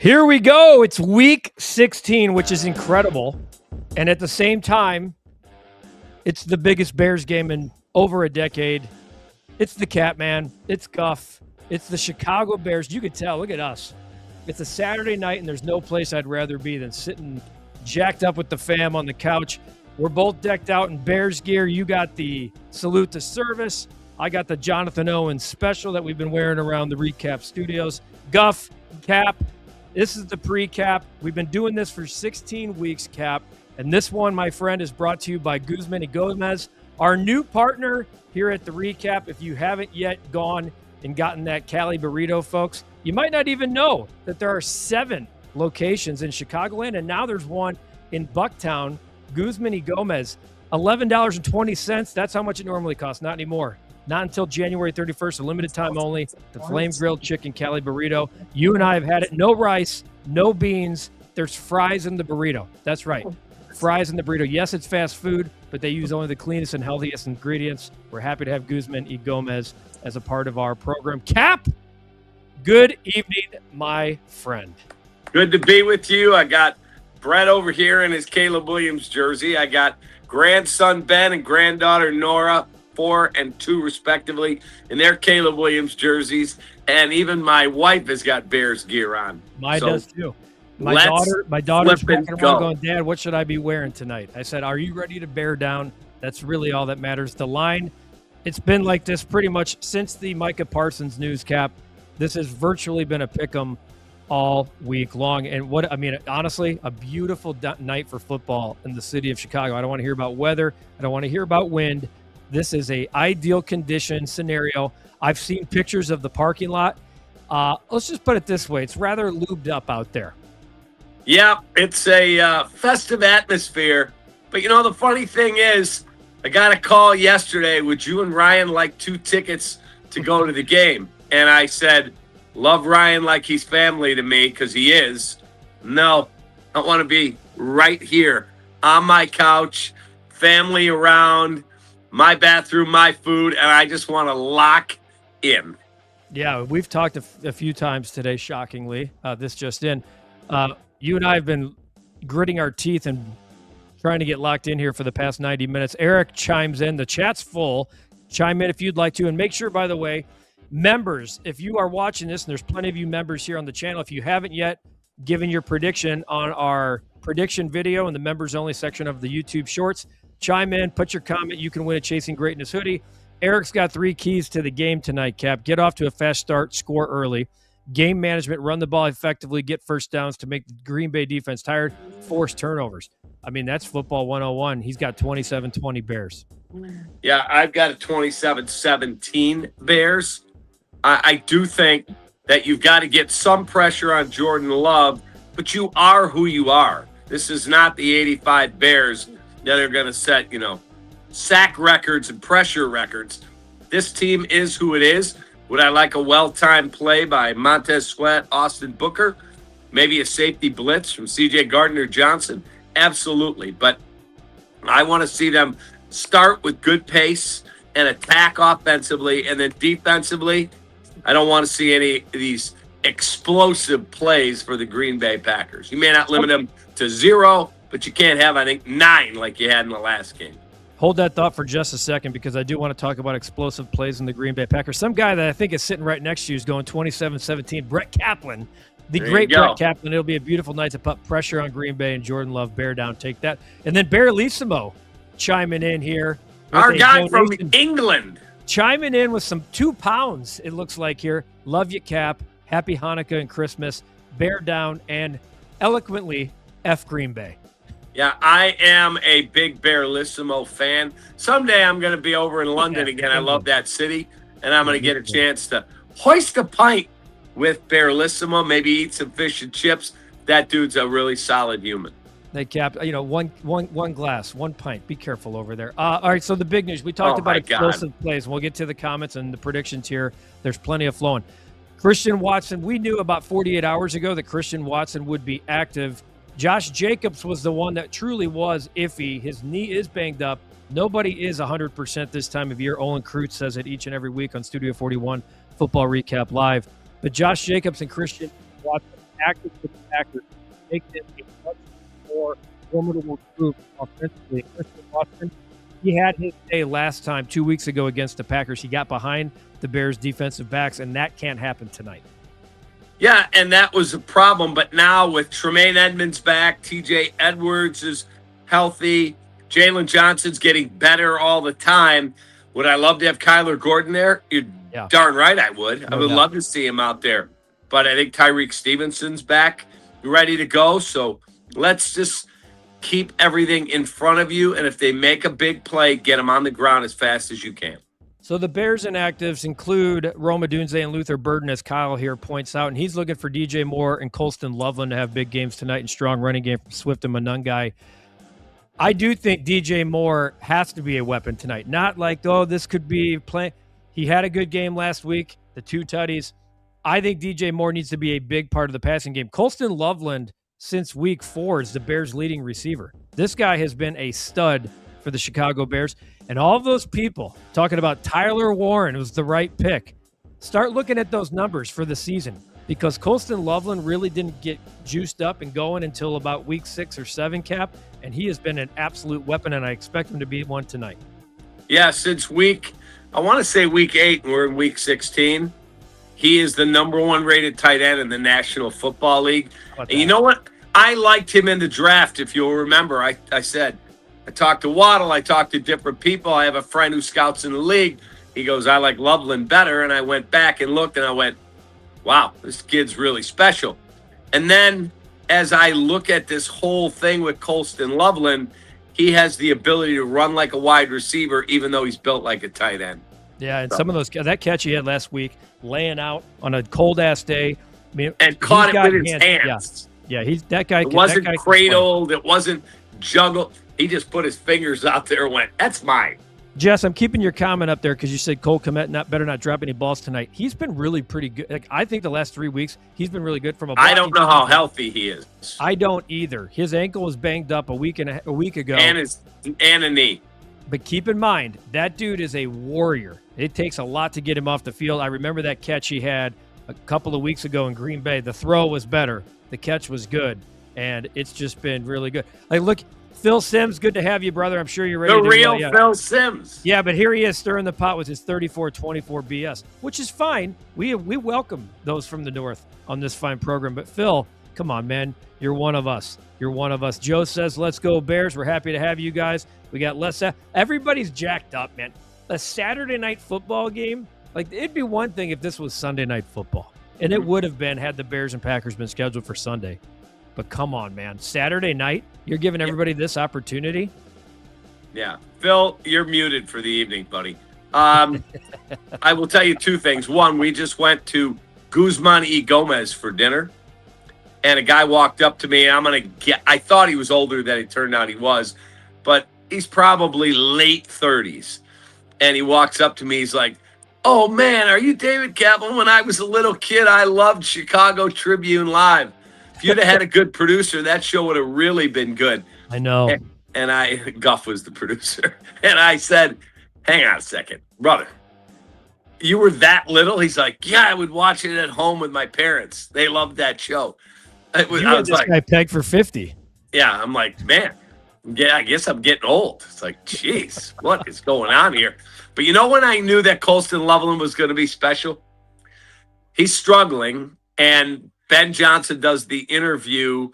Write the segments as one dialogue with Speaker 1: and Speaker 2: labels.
Speaker 1: Here we go. It's week 16, which is incredible. And at the same time, it's the biggest Bears game in over a decade. It's the Cat Man. It's Guff. It's the Chicago Bears. You could tell. Look at us. It's a Saturday night, and there's no place I'd rather be than sitting jacked up with the fam on the couch. We're both decked out in Bears gear. You got the salute to service. I got the Jonathan Owens special that we've been wearing around the Recap studios. Guff, Cap. This is the PreKap. We've been doing this for 16 weeks, Cap. And this one, my friend, is brought to you by Guzman y Gomez, our new partner here at the Recap. If you haven't yet gone and gotten that Cali Burrito, folks, you might not even know that there are 7 locations in Chicagoland, and now there's one in Bucktown, Guzman y Gomez. $11.20. That's how much it normally costs. Not anymore. Not until January 31st, a limited time only. The flame grilled chicken Cali Burrito. You and I have had it. No rice, no beans. There's fries in the burrito. That's right. Fries in the burrito. Yes, it's fast food, but they use only the cleanest and healthiest ingredients. We're happy to have Guzman y Gomez as a part of our program. Cap, good evening, my friend.
Speaker 2: Good to be with you. I got Brett over here in his Caleb Williams jersey. I got grandson Ben and granddaughter Nora, 4 and 2 respectively, in their Caleb Williams jerseys. And even my wife has got Bears gear on.
Speaker 1: Mine does too. My daughter's walking around going, Dad, what should I be wearing tonight? I said, are you ready to bear down? That's really all that matters. The line, it's been like this pretty much since the Micah Parsons news, Cap. This has virtually been a pick'em all week long. And honestly, a beautiful night for football in the city of Chicago. I don't want to hear about weather. I don't want to hear about wind. This is a ideal condition scenario. I've seen pictures of the parking lot. Let's just put it this way. It's rather lubed up out there.
Speaker 2: Yeah, it's a festive atmosphere. But, the funny thing is, I got a call yesterday, would you and Ryan like 2 tickets to go to the game? And I said, love Ryan like he's family to me, because he is. No, I want to be right here on my couch, family around, my bathroom, my food, and I just want to lock in.
Speaker 1: Yeah, we've talked a few times today, shockingly. This just in. You and I have been gritting our teeth and trying to get locked in here for the past 90 minutes. Eric chimes in. The chat's full. Chime in if you'd like to. And make sure, by the way, members, if you are watching this, and there's plenty of you members here on the channel, if you haven't yet given your prediction on our prediction video in the members-only section of the YouTube Shorts, chime in, put your comment. You can win a Chasing Greatness hoodie. Eric's got 3 keys to the game tonight, Cap. Get off to a fast start, score early. Game management, run the ball effectively, get first downs to make the Green Bay defense tired, force turnovers. That's football 101. He's got 27-20 Bears.
Speaker 2: Yeah, I've got a 27-17 Bears. I do think that you've got to get some pressure on Jordan Love, but you are who you are. This is not the 85 Bears that are going to set, sack records and pressure records. This team is who it is. Would I like a well-timed play by Montez Sweat, Austin Booker? Maybe a safety blitz from C.J. Gardner-Johnson? Absolutely. But I want to see them start with good pace and attack offensively. And then defensively, I don't want to see any of these explosive plays for the Green Bay Packers. You may not limit them to 0, but you can't have, 9 like you had in the last game.
Speaker 1: Hold that thought for just a second, because I do want to talk about explosive plays in the Green Bay Packers. Some guy that I think is sitting right next to you is going 27-17. Brett Kaplan, the great Brett Kaplan. It'll be a beautiful night to put pressure on Green Bay and Jordan Love. Bear down, take that. And then Bear Lissimo chiming in here.
Speaker 2: Our guy from England.
Speaker 1: Chiming in with some 2 pounds, it looks like here. Love you, Cap. Happy Hanukkah and Christmas. Bear down and eloquently F Green Bay.
Speaker 2: Yeah, I am a big Bearlissimo fan. Someday I'm going to be over in London again. I love that city, and I'm going to get a chance to hoist a pint with Bearlissimo, maybe eat some fish and chips. That dude's a really solid human.
Speaker 1: Hey, Cap, one glass, 1 pint. Be careful over there. All right, so the big news. We talked about explosive plays. We'll get to the comments and the predictions here. There's plenty of flowing. Christian Watson, we knew about 48 hours ago that Christian Watson would be active. Josh Jacobs was the one that truly was iffy. His knee is banged up. Nobody is 100% this time of year. Olin Kreutz says it each and every week on Studio 41, Football Recap Live. But Josh Jacobs and Christian Watson active with the Packers, make them a much more formidable group offensively. Christian Watson, he had his day last time, 2 weeks ago against the Packers. He got behind the Bears' defensive backs, and that can't happen tonight.
Speaker 2: Yeah, and that was a problem. But now with Tremaine Edmonds back, TJ Edwards is healthy, Jalen Johnson's getting better all the time. Would I love to have Kyler Gordon there? You're darn right I would. I would love to see him out there. But I think Tyreek Stevenson's back, ready to go. So let's just keep everything in front of you. And if they make a big play, get them on the ground as fast as you can.
Speaker 1: So the Bears inactives include Rome Odunze and Luther Burden, as Kyle here points out. And he's looking for DJ Moore and Colston Loveland to have big games tonight and strong running game from Swift and Monungai. I do think DJ Moore has to be a weapon tonight. Not like, oh, this could be play. He had a good game last week, the 2 tutties. I think DJ Moore needs to be a big part of the passing game. Colston Loveland, since week 4, is the Bears' leading receiver. This guy has been a stud for the Chicago Bears. And all of those people talking about Tyler Warren was the right pick. Start looking at those numbers for the season, because Colston Loveland really didn't get juiced up and going until about week 6 or 7, Cap, and he has been an absolute weapon, and I expect him to be one tonight. Yeah,
Speaker 2: since I want to say week 8, and we're in week 16, he is the #1 rated tight end in the National Football League. And you know what? I liked him in the draft, if you'll remember. I said, I talked to Waddle, I talked to different people. I have a friend who scouts in the league. He goes, I like Loveland better, and I went back and looked, and I went, wow, this kid's really special. And then as I look at this whole thing with Colston Loveland, he has the ability to run like a wide receiver, even though he's built like a tight end.
Speaker 1: Yeah, and some of those, that catch he had last week, laying out on a cold-ass day. I mean,
Speaker 2: and caught it with his hands.
Speaker 1: Yeah, he's that guy.
Speaker 2: It wasn't cradled. It wasn't juggled. He just put his fingers out there and went, that's mine.
Speaker 1: Jess, I'm keeping your comment up there because you said Cole Kmet better not drop any balls tonight. He's been really pretty good. Like, I think the last 3 weeks, he's been really good from a
Speaker 2: I don't know how healthy he is.
Speaker 1: I don't either. His ankle was banged up a week ago.
Speaker 2: And a knee.
Speaker 1: But keep in mind, that dude is a warrior. It takes a lot to get him off the field. I remember that catch he had a couple of weeks ago in Green Bay. The throw was better. The catch was good. And it's just been really good. Like, look, Phil Simms, good to have you, brother. I'm sure you're ready.
Speaker 2: The real Phil Simms.
Speaker 1: Yeah, but here he is stirring the pot with his 34-24 BS, which is fine. We welcome those from the North on this fine program. But Phil, come on, man. You're one of us. You're one of us. Joe says, let's go Bears. We're happy to have you guys. We got less. Everybody's jacked up, man. A Saturday night football game, like, it'd be one thing if this was Sunday night football. And it would have been had the Bears and Packers been scheduled for Sunday. But come on, man. Saturday night, you're giving everybody this opportunity?
Speaker 2: Yeah. Phil, you're muted for the evening, buddy. I will tell you 2 things. One, we just went to Guzman y Gomez for dinner, and a guy walked up to me. I thought he was older than it turned out he was, but he's probably late 30s. And he walks up to me. He's like, oh, man, are you David Kaplan? When I was a little kid, I loved Chicago Tribune Live. If you'd have had a good producer, that show would have really been good.
Speaker 1: I know.
Speaker 2: And Guff was the producer. And I said, hang on a second, brother. You were that little? He's like, yeah, I would watch it at home with my parents. They loved that show. I was
Speaker 1: this guy pegged for 50.
Speaker 2: Yeah, I'm like, man, yeah, I guess I'm getting old. It's like, geez, what is going on here? But you know when I knew that Colston Loveland was going to be special? He's struggling, and Ben Johnson does the interview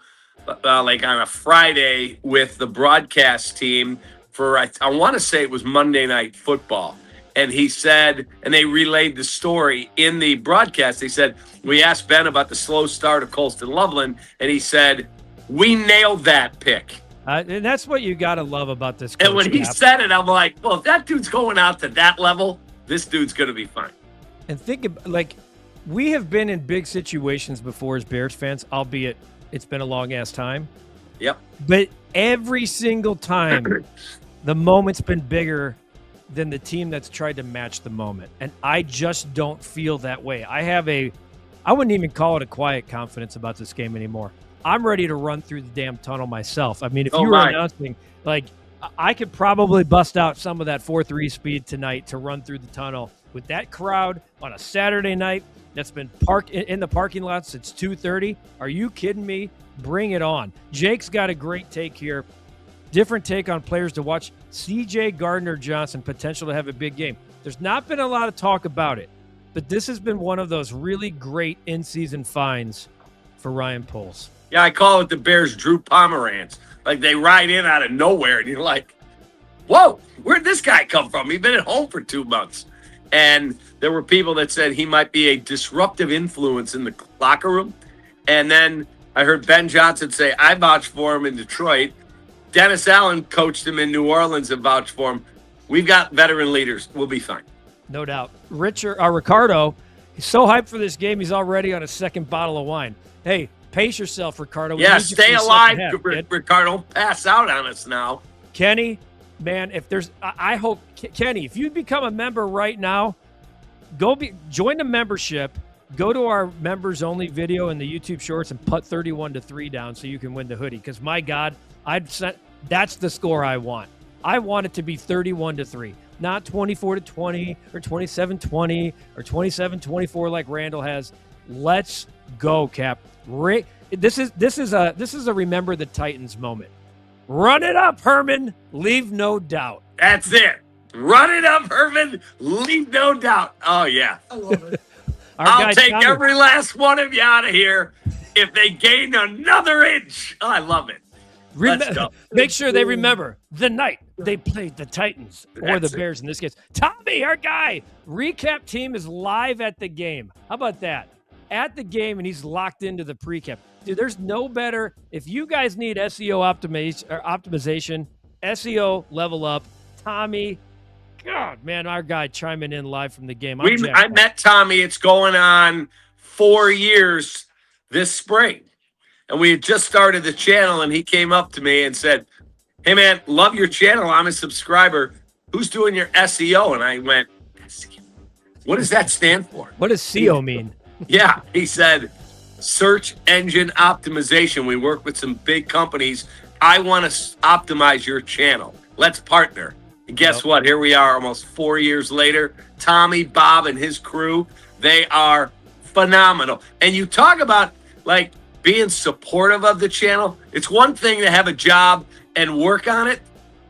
Speaker 2: like on a Friday with the broadcast team for, I want to say it was Monday Night Football. And he said, and they relayed the story in the broadcast. They said, we asked Ben about the slow start of Colston Loveland, and he said, we nailed that pick.
Speaker 1: And that's what you got to love about this coach.
Speaker 2: And when he said it, I'm like, well, if that dude's going out to that level, this dude's going to be fine.
Speaker 1: And think about, like, we have been in big situations before as Bears fans, albeit it's been a long-ass time.
Speaker 2: Yep.
Speaker 1: But every single time, the moment's been bigger than the team that's tried to match the moment. And I just don't feel that way. I wouldn't even call it a quiet confidence about this game anymore. I'm ready to run through the damn tunnel myself. I mean, if you were announcing, like, I could probably bust out some of that 4.3 speed tonight to run through the tunnel with that crowd on a Saturday night that's been parked in the parking lot since 2:30. Are you kidding me? Bring it on. Jake's got a great take here. Different take on players to watch. C.J. Gardner-Johnson, potential to have a big game. There's not been a lot of talk about it, but this has been one of those really great in-season finds for Ryan Poles.
Speaker 2: Yeah, I call it the Bears' Drew Pomeranz. Like, they ride in out of nowhere, and you're like, whoa, where'd this guy come from? He's been at home for 2 months. And there were people that said he might be a disruptive influence in the locker room. And then I heard Ben Johnson say, I vouched for him in Detroit. Dennis Allen coached him in New Orleans and vouched for him. We've got veteran leaders. We'll be fine.
Speaker 1: No doubt. Ricardo, he's so hyped for this game, he's already on a second bottle of wine. Hey, pace yourself, Ricardo.
Speaker 2: Yeah, stay alive, Ricardo. Don't pass out on us now.
Speaker 1: Kenny, man, I hope, Kenny, if you become a member right now, join the membership. Go to our members-only video in the YouTube Shorts and put 31-3 down so you can win the hoodie. Because, my God, that's the score I want. I want it to be 31-3, not 24-20 or 27-20 or 27-24 like Randall has. Let's go, Cap. This is a remember the Titans moment. Run it up, Herman. Leave no doubt.
Speaker 2: That's it. Run it up, Herman. Leave no doubt. Oh, yeah.
Speaker 3: I love it.
Speaker 2: I'll take every last one of you out of here if they gain another inch. Oh, I love it. Let's go.
Speaker 1: Make sure they remember the night they played the Titans or the Bears in this case. Tommy, our guy, recap team is live at the game. How about that? At the game, and he's locked into the PreKap. Dude, there's no better. If you guys need SEO optimization, SEO level up, Tommy, God, man, our guy chiming in live from the game.
Speaker 2: I met Tommy. It's going on 4 years this spring. And we had just started the channel, and he came up to me and said, hey, man, love your channel. I'm a subscriber. Who's doing your SEO? And I went, SEO? What does that stand for?
Speaker 1: What does SEO mean?
Speaker 2: Yeah, he said, search engine optimization. We work with some big companies. I want to optimize your channel. Let's partner. And guess what? Here we are almost 4 years later. Tommy, Bob, and his crew, they are phenomenal. And you talk about, like, being supportive of the channel. It's one thing to have a job and work on it.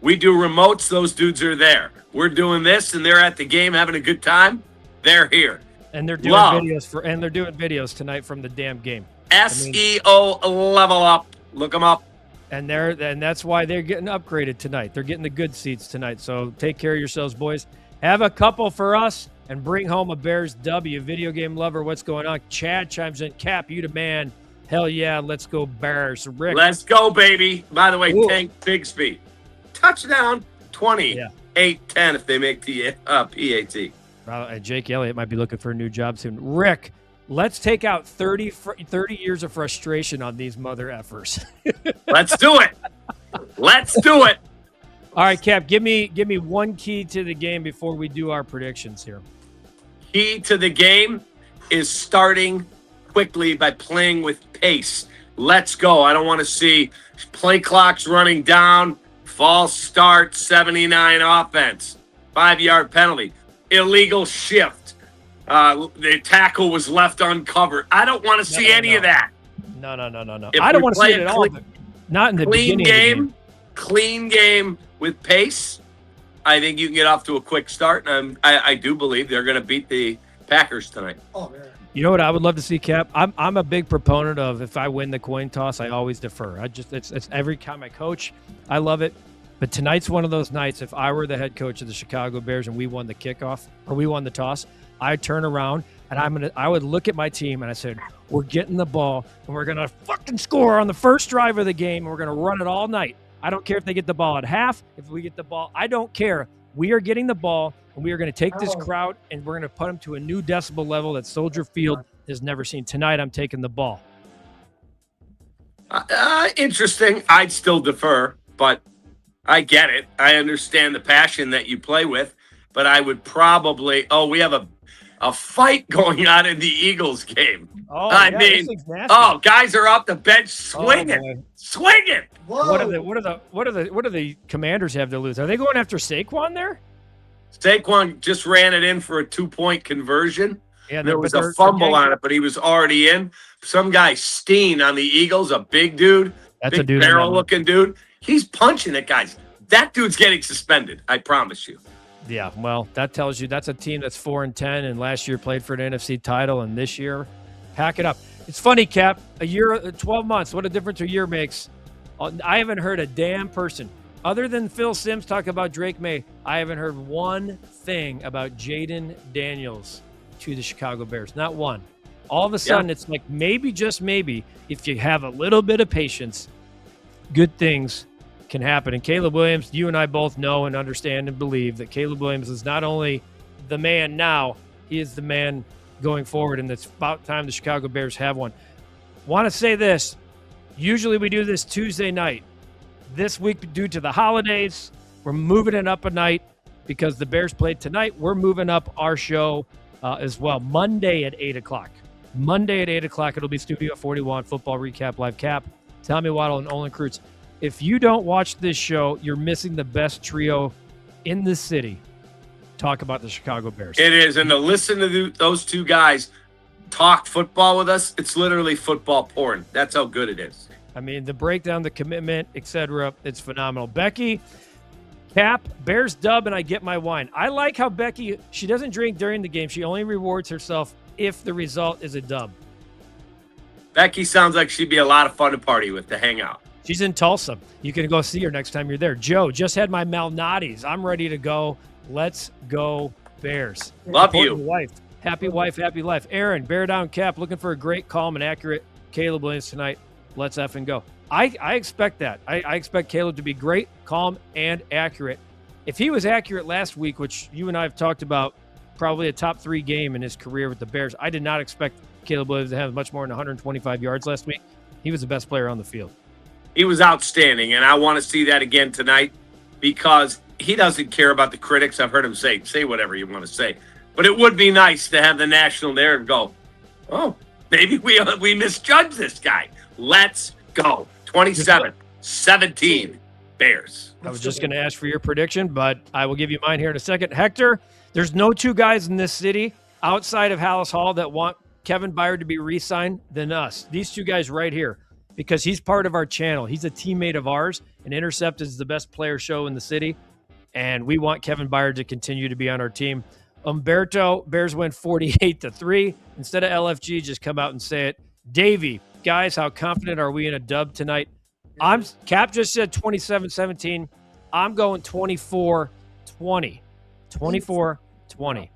Speaker 2: We do remotes. Those dudes are there. We're doing this, and they're at the game having a good time. They're here.
Speaker 1: And they're doing videos tonight from the damn game.
Speaker 2: SEO level up. Look them up.
Speaker 1: And that's why they're getting upgraded tonight. They're getting the good seats tonight. So take care of yourselves, boys. Have a couple for us and bring home a Bears W. Video game lover, what's going on? Chad chimes in. Cap, you the man. Hell yeah, let's go Bears. Rick.
Speaker 2: Let's go, baby. By the way, Tank Bigsby. Touchdown 28-10 if they make the PAT.
Speaker 1: Jake Elliott might be looking for a new job soon. Rick, let's take out 30 years of frustration on these mother effers.
Speaker 2: Let's do it. Let's do it.
Speaker 1: All right, Cap, give me one key to the game before we do our predictions here.
Speaker 2: Key to the game is starting quickly by playing with pace. Let's go. I don't want to see play clocks running down, false start, 79 offense, 5-yard penalty, illegal shift. The tackle was left uncovered. I don't want to see any of that.
Speaker 1: No. I don't want to see it at all. Not in the beginning.
Speaker 2: Clean game with pace. I think you can get off to a quick start, and I do believe they're going to beat the Packers tonight.
Speaker 3: Oh, man.
Speaker 1: You know what I would love to see, Cap? I'm a big proponent of if I win the coin toss, I always defer. It's every time I coach, I love it. But tonight's one of those nights. If I were the head coach of the Chicago Bears and we won the kickoff or we won the toss, I'd turn around and I would look at my team and I said, we're getting the ball and we're gonna fucking score on the first drive of the game. And we're gonna run it all night. I don't care if they get the ball at half. If we get the ball, I don't care. We are getting the ball, and we are going to take this crowd, and we're going to put them to a new decibel level that Soldier Field has never seen. Tonight, I'm taking the ball.
Speaker 2: Interesting. I'd still defer, but I get it. I understand the passion that you play with, but I would probably – we have a fight going on in the Eagles game.
Speaker 1: Oh,
Speaker 2: I
Speaker 1: yeah,
Speaker 2: mean,
Speaker 1: this thing's nasty.
Speaker 2: oh, guys are off the bench swinging,
Speaker 1: boy.
Speaker 2: swinging.
Speaker 3: Whoa.
Speaker 1: What do the Commanders have to lose? Are they going after Saquon there?
Speaker 2: Saquon just ran it in for a 2-point conversion.
Speaker 1: Yeah,
Speaker 2: There was a fumble on it, but he was already in. Some guy, Steen, on the Eagles, a big dude,
Speaker 1: That's
Speaker 2: big
Speaker 1: a dude.
Speaker 2: barrel-looking dude. He's punching it, guys. That dude's getting suspended, I promise you.
Speaker 1: Yeah, well, that tells you that's a team that's 4-10, and last year played for an NFC title, and this year, pack it up. It's funny, Cap. A year, 12 months. What a difference a year makes. I haven't heard a damn person other than Phil Simms talk about Drake May. I haven't heard one thing about Jaden Daniels to the Chicago Bears. Not one. All of a sudden, It's like maybe, just maybe, if you have a little bit of patience, good things can happen. And Caleb Williams, you and I both know and understand and believe that Caleb Williams is not only the man now, he is the man going forward, and it's about time the Chicago Bears have one. Want to say this. Usually we do this Tuesday night. This week, due to the holidays, we're moving it up a night because the Bears played tonight. We're moving up our show as well. Monday at 8 o'clock. Monday at 8 o'clock, it'll be Studio 41, Football Recap, Live Cap, Tommy Waddle, and Olin Kreutz. If you don't watch this show, you're missing the best trio in the city. Talk about the Chicago Bears.
Speaker 2: It is, and to listen to those two guys talk football with us, it's literally football porn. That's how good it is.
Speaker 1: I mean, the breakdown, the commitment, etc. It's phenomenal. Becky, Cap, Bears dub, and I get my wine. I like how Becky, she doesn't drink during the game. She only rewards herself if the result is a dub.
Speaker 2: Becky sounds like she'd be a lot of fun to party with, to hang out.
Speaker 1: She's in Tulsa. You can go see her next time you're there. Joe, just had my Malnati's. I'm ready to go. Let's go Bears.
Speaker 2: Love you.
Speaker 1: Wife. Happy wife, happy life. Aaron, Bear Down Cap, looking for a great, calm, and accurate Caleb Williams tonight. Let's effing go. I expect that. I expect Caleb to be great, calm, and accurate. If he was accurate last week, which you and I have talked about, probably a top 3 game in his career with the Bears, I did not expect Caleb Williams to have much more than 125 yards last week. He was the best player on the field.
Speaker 2: He was outstanding, and I want to see that again tonight because he doesn't care about the critics. I've heard him say whatever you want to say. But it would be nice to have the national narrative go, oh, maybe we misjudged this guy. Let's go. 27-17 Bears.
Speaker 1: I was just going to ask for your prediction, but I will give you mine here in a second. Hector, there's no two guys in this city outside of Hallis Hall that want Kevin Byard to be re-signed than us. These two guys right here, because he's part of our channel. He's a teammate of ours, and Intercept is the best player show in the city, and we want Kevin Byard to continue to be on our team. Umberto, Bears win 48-3. Instead of LFG, just come out and say it. Davey, guys, how confident are we in a dub tonight? Cap just said 27-17. I'm going 24-20. 24-20.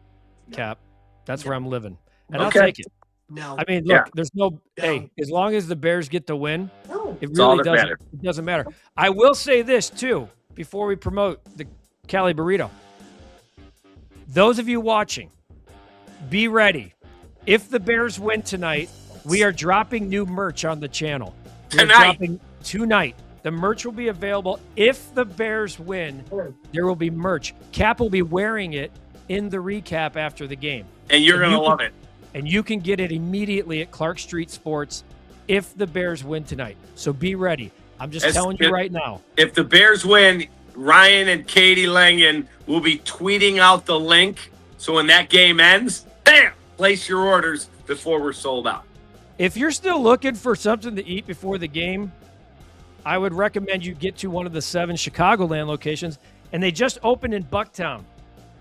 Speaker 1: Cap. That's where I'm living. And
Speaker 2: Okay.
Speaker 1: I'll take it.
Speaker 3: No.
Speaker 1: I mean, look, there's no hey, as long as the Bears get the win, it really doesn't matter. I will say this too, before we promote the Cali Burrito. Those of you watching, be ready. If the Bears win tonight, we are dropping new merch on the channel. Tonight. The merch will be available. If the Bears win, there will be merch. Cap will be wearing it in the recap after the game.
Speaker 2: And you're going to love it.
Speaker 1: And you can get it immediately at Clark Street Sports if the Bears win tonight. So be ready. I'm just telling you right now.
Speaker 2: If the Bears win, Ryan and Katie Langen will be tweeting out the link. So when that game ends, bam, place your orders before we're sold out.
Speaker 1: If you're still looking for something to eat before the game, I would recommend you get to one of the 7 Chicagoland locations. And they just opened in Bucktown.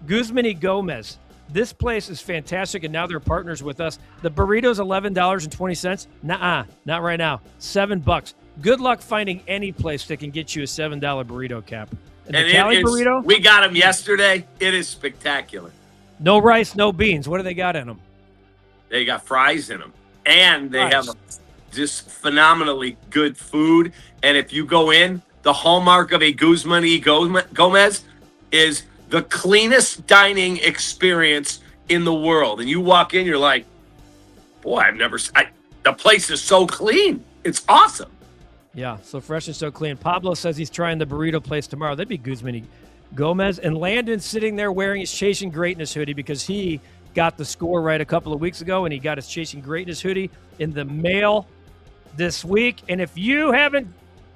Speaker 1: Guzman y Gomez. This place is fantastic, and now they're partners with us. The burrito's $11.20. Nuh-uh, not right now. $7. Good luck finding any place that can get you a $7 burrito, Cap. And the Cali burrito?
Speaker 2: We got them yesterday. It is spectacular.
Speaker 1: No rice, no beans. What do they got in them?
Speaker 2: They got fries in them. And they have just phenomenally good food. And if you go in, the hallmark of a Guzman y Gomez is the cleanest dining experience in the world. And you walk in, you're like, boy, the place is so clean. It's awesome.
Speaker 1: Yeah, so fresh and so clean. Pablo says he's trying the burrito place tomorrow. That'd be Guzman y Gomez. And Landon's sitting there wearing his Chasing Greatness hoodie because he got the score right a couple of weeks ago, and he got his Chasing Greatness hoodie in the mail this week. And if you haven't,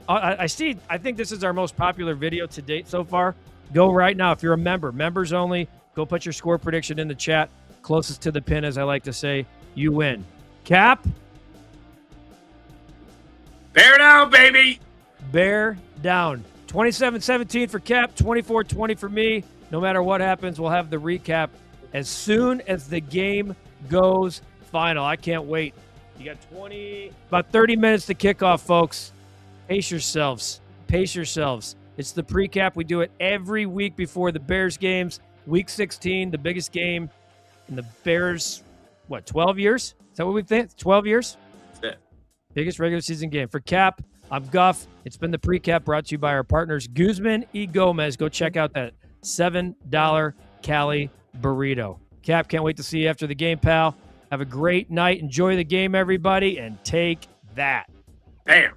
Speaker 1: I think this is our most popular video to date so far. Go right now. If you're a member, members only, go put your score prediction in the chat. Closest to the pin, as I like to say, you win. Cap?
Speaker 2: Bear down, baby.
Speaker 1: Bear down. 27-17 for Cap, 24-20 for me. No matter what happens, we'll have the recap as soon as the game goes final. I can't wait. You got about 30 minutes to kick off, folks. Pace yourselves. Pace yourselves. It's the PreKap. We do it every week before the Bears games. Week 16, the biggest game in the Bears, 12 years? Is that what we think? 12 years?
Speaker 2: That's it.
Speaker 1: Biggest regular season game. For Cap, I'm Guff. It's been the PreKap brought to you by our partners, Guzman y Gomez. Go check out that $7 Cali Burrito. Cap, can't wait to see you after the game, pal. Have a great night. Enjoy the game, everybody, and take that.
Speaker 2: Bam.